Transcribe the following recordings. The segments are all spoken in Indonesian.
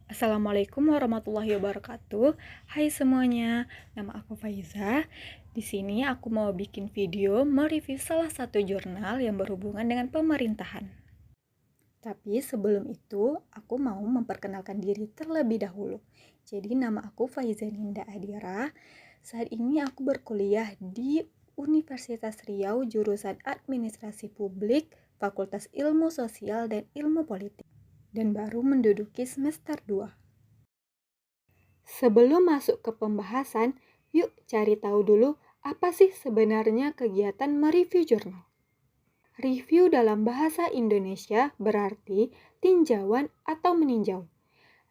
Assalamualaikum warahmatullahi wabarakatuh. Hai semuanya, nama aku Faiza. Di sini aku mau bikin video mereview salah satu jurnal yang berhubungan dengan pemerintahan. Tapi sebelum itu, aku mau memperkenalkan diri terlebih dahulu. Jadi nama aku Faiza Ninda Adira. Saat ini aku berkuliah di Universitas Riau jurusan Administrasi Publik, Fakultas Ilmu Sosial dan Ilmu Politik, dan baru menduduki semester 2. Sebelum masuk ke pembahasan, yuk cari tahu dulu apa sih sebenarnya kegiatan mereview jurnal. Review dalam bahasa Indonesia berarti tinjauan atau meninjau.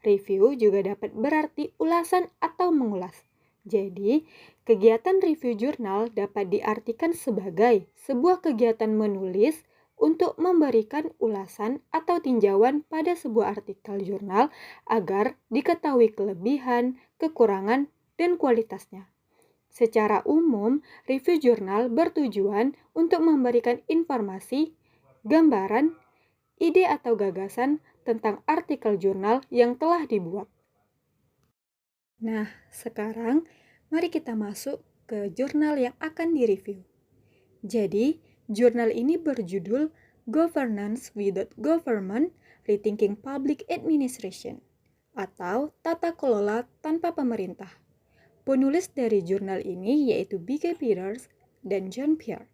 Review juga dapat berarti ulasan atau mengulas. Jadi, kegiatan review jurnal dapat diartikan sebagai sebuah kegiatan menulis untuk memberikan ulasan atau tinjauan pada sebuah artikel jurnal agar diketahui kelebihan, kekurangan, dan kualitasnya. Secara umum, review jurnal bertujuan untuk memberikan informasi, gambaran, ide atau gagasan tentang artikel jurnal yang telah dibuat. Nah, sekarang mari kita masuk ke jurnal yang akan direview. Jadi, jurnal ini berjudul Governance Without Government, Rethinking Public Administration, atau Tata Kelola Tanpa Pemerintah. Penulis dari jurnal ini yaitu B.K. Peters dan John Pierre.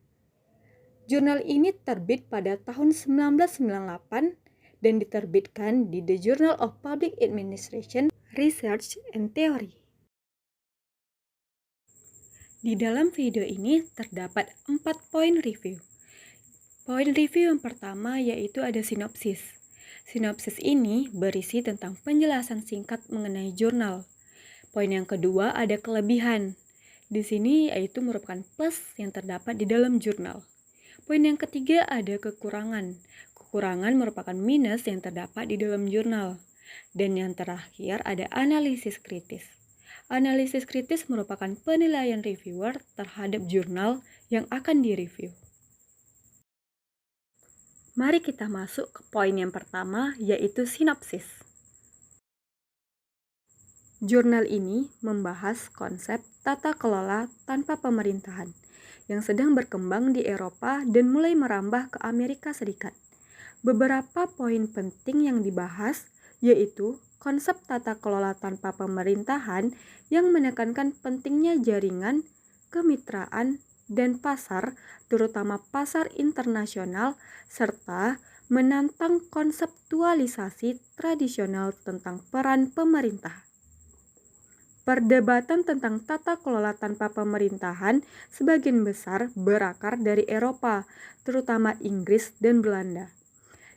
Jurnal ini terbit pada tahun 1998 dan diterbitkan di The Journal of Public Administration, Research and Theory. Di dalam video ini terdapat 4 poin review. Poin review yang pertama yaitu ada sinopsis. Sinopsis ini berisi tentang penjelasan singkat mengenai jurnal. Poin yang kedua ada kelebihan. Di sini yaitu merupakan plus yang terdapat di dalam jurnal. Poin yang ketiga ada kekurangan. Kekurangan merupakan minus yang terdapat di dalam jurnal. Dan yang terakhir ada analisis kritis. Analisis kritis merupakan penilaian reviewer terhadap jurnal yang akan direview. Mari kita masuk ke poin yang pertama, yaitu sinopsis. Jurnal ini membahas konsep tata kelola tanpa pemerintahan yang sedang berkembang di Eropa dan mulai merambah ke Amerika Serikat. Beberapa poin penting yang dibahas yaitu konsep tata kelola tanpa pemerintahan yang menekankan pentingnya jaringan, kemitraan, dan pasar, terutama pasar internasional, serta menantang konseptualisasi tradisional tentang peran pemerintah. Perdebatan tentang tata kelola tanpa pemerintahan sebagian besar berakar dari Eropa, terutama Inggris dan Belanda,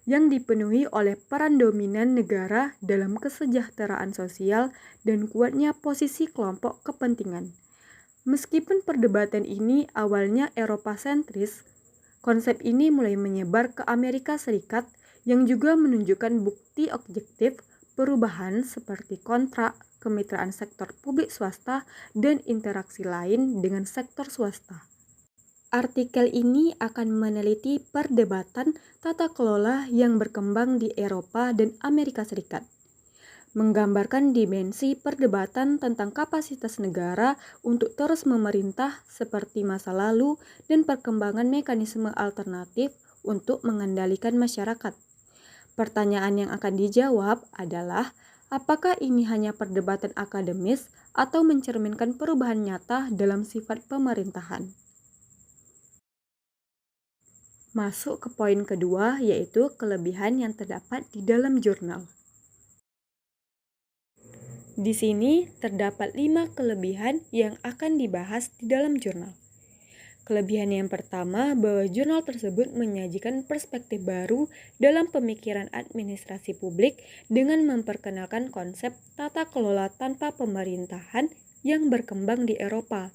yang dipenuhi oleh peran dominan negara dalam kesejahteraan sosial dan kuatnya posisi kelompok kepentingan. Meskipun perdebatan ini awalnya Eropa sentris, konsep ini mulai menyebar ke Amerika Serikat yang juga menunjukkan bukti objektif perubahan seperti kontrak, kemitraan sektor publik swasta, dan interaksi lain dengan sektor swasta. Artikel ini akan meneliti perdebatan tata kelola yang berkembang di Eropa dan Amerika Serikat, menggambarkan dimensi perdebatan tentang kapasitas negara untuk terus memerintah seperti masa lalu dan perkembangan mekanisme alternatif untuk mengendalikan masyarakat. Pertanyaan yang akan dijawab adalah, apakah ini hanya perdebatan akademis atau mencerminkan perubahan nyata dalam sifat pemerintahan? Masuk ke poin kedua, yaitu kelebihan yang terdapat di dalam jurnal. Di sini terdapat 5 kelebihan yang akan dibahas di dalam jurnal. Kelebihan yang pertama, bahwa jurnal tersebut menyajikan perspektif baru dalam pemikiran administrasi publik dengan memperkenalkan konsep tata kelola tanpa pemerintahan yang berkembang di Eropa.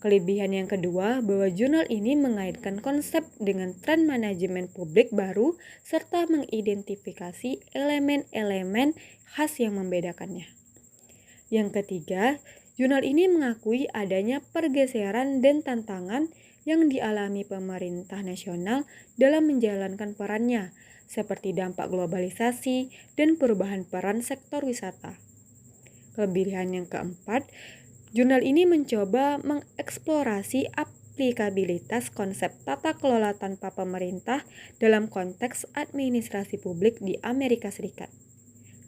Kelebihan yang kedua, bahwa jurnal ini mengaitkan konsep dengan tren manajemen publik baru serta mengidentifikasi elemen-elemen khas yang membedakannya. Yang ketiga, jurnal ini mengakui adanya pergeseran dan tantangan yang dialami pemerintah nasional dalam menjalankan perannya, seperti dampak globalisasi dan perubahan peran sektor wisata. Kelebihan yang keempat, jurnal ini mencoba mengeksplorasi aplikabilitas konsep tata kelola tanpa pemerintah dalam konteks administrasi publik di Amerika Serikat.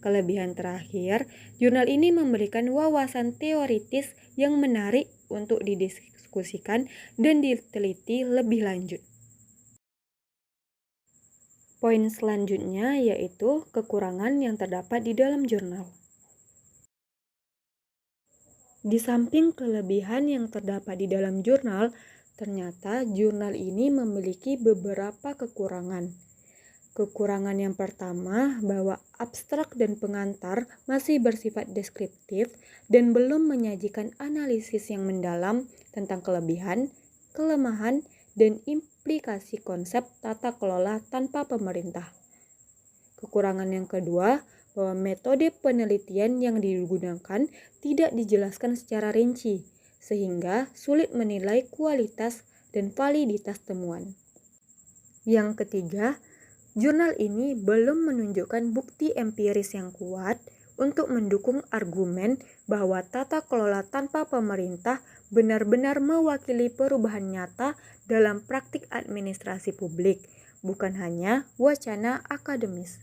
Kelebihan terakhir, jurnal ini memberikan wawasan teoritis yang menarik untuk didiskusikan dan diteliti lebih lanjut. Poin selanjutnya yaitu kekurangan yang terdapat di dalam jurnal. Di samping kelebihan yang terdapat di dalam jurnal, ternyata jurnal ini memiliki beberapa kekurangan. Kekurangan yang pertama bahwa abstrak dan pengantar masih bersifat deskriptif dan belum menyajikan analisis yang mendalam tentang kelebihan, kelemahan, dan implikasi konsep tata kelola tanpa pemerintah. Kekurangan yang kedua, bahwa metode penelitian yang digunakan tidak dijelaskan secara rinci, sehingga sulit menilai kualitas dan validitas temuan. Yang ketiga, jurnal ini belum menunjukkan bukti empiris yang kuat untuk mendukung argumen bahwa tata kelola tanpa pemerintah benar-benar mewakili perubahan nyata dalam praktik administrasi publik, bukan hanya wacana akademis.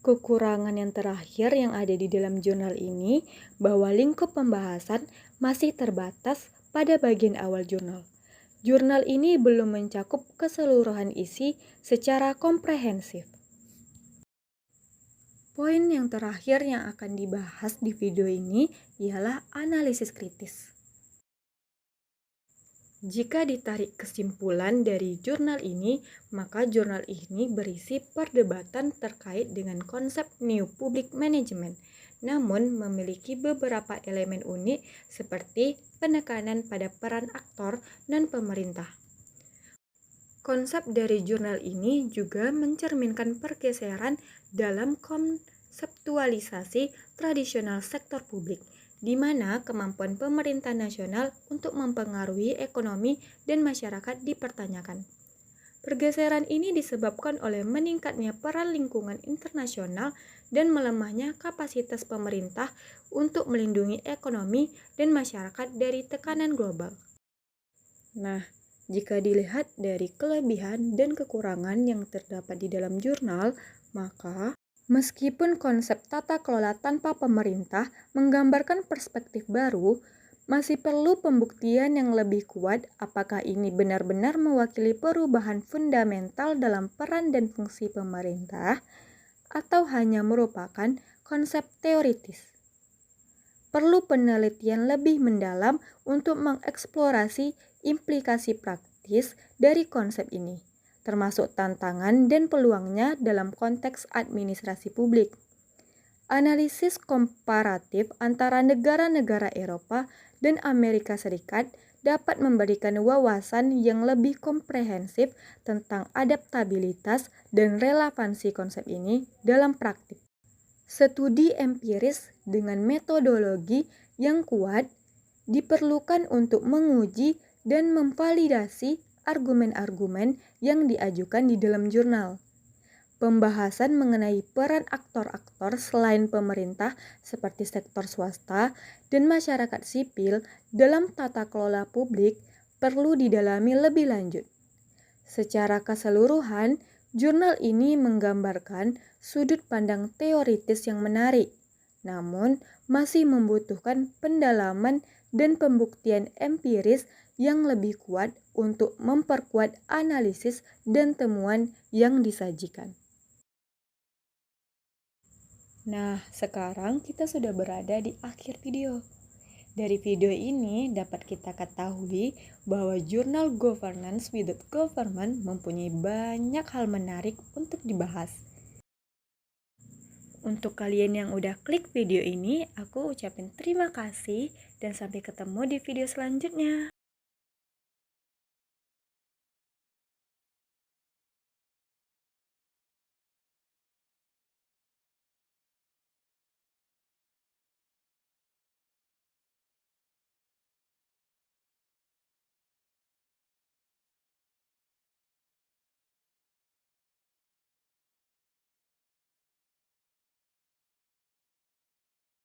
Kekurangan yang terakhir yang ada di dalam jurnal ini bahwa lingkup pembahasan masih terbatas pada bagian awal jurnal. Jurnal ini belum mencakup keseluruhan isi secara komprehensif. Poin yang terakhir yang akan dibahas di video ini ialah analisis kritis. Jika ditarik kesimpulan dari jurnal ini, maka jurnal ini berisi perdebatan terkait dengan konsep New Public Management, namun memiliki beberapa elemen unik seperti penekanan pada peran aktor dan pemerintah. Konsep dari jurnal ini juga mencerminkan pergeseran dalam konseptualisasi tradisional sektor publik, di mana kemampuan pemerintah nasional untuk mempengaruhi ekonomi dan masyarakat dipertanyakan. Pergeseran ini disebabkan oleh meningkatnya peran lingkungan internasional dan melemahnya kapasitas pemerintah untuk melindungi ekonomi dan masyarakat dari tekanan global. Nah, jika dilihat dari kelebihan dan kekurangan yang terdapat di dalam jurnal, maka meskipun konsep tata kelola tanpa pemerintah menggambarkan perspektif baru, masih perlu pembuktian yang lebih kuat apakah ini benar-benar mewakili perubahan fundamental dalam peran dan fungsi pemerintah atau hanya merupakan konsep teoritis. Perlu penelitian lebih mendalam untuk mengeksplorasi implikasi praktis dari konsep ini, termasuk tantangan dan peluangnya dalam konteks administrasi publik. Analisis komparatif antara negara-negara Eropa dan Amerika Serikat dapat memberikan wawasan yang lebih komprehensif tentang adaptabilitas dan relevansi konsep ini dalam praktik. Studi empiris dengan metodologi yang kuat diperlukan untuk menguji dan memvalidasi argumen-argumen yang diajukan di dalam jurnal. Pembahasan mengenai peran aktor-aktor selain pemerintah seperti sektor swasta dan masyarakat sipil dalam tata kelola publik perlu didalami lebih lanjut. Secara keseluruhan, jurnal ini menggambarkan sudut pandang teoritis yang menarik, namun masih membutuhkan pendalaman dan pembuktian empiris yang lebih kuat untuk memperkuat analisis dan temuan yang disajikan. Nah, sekarang kita sudah berada di akhir video. Dari video ini dapat kita ketahui bahwa jurnal Governance Without Government mempunyai banyak hal menarik untuk dibahas. Untuk kalian yang udah klik video ini, aku ucapin terima kasih dan sampai ketemu di video selanjutnya.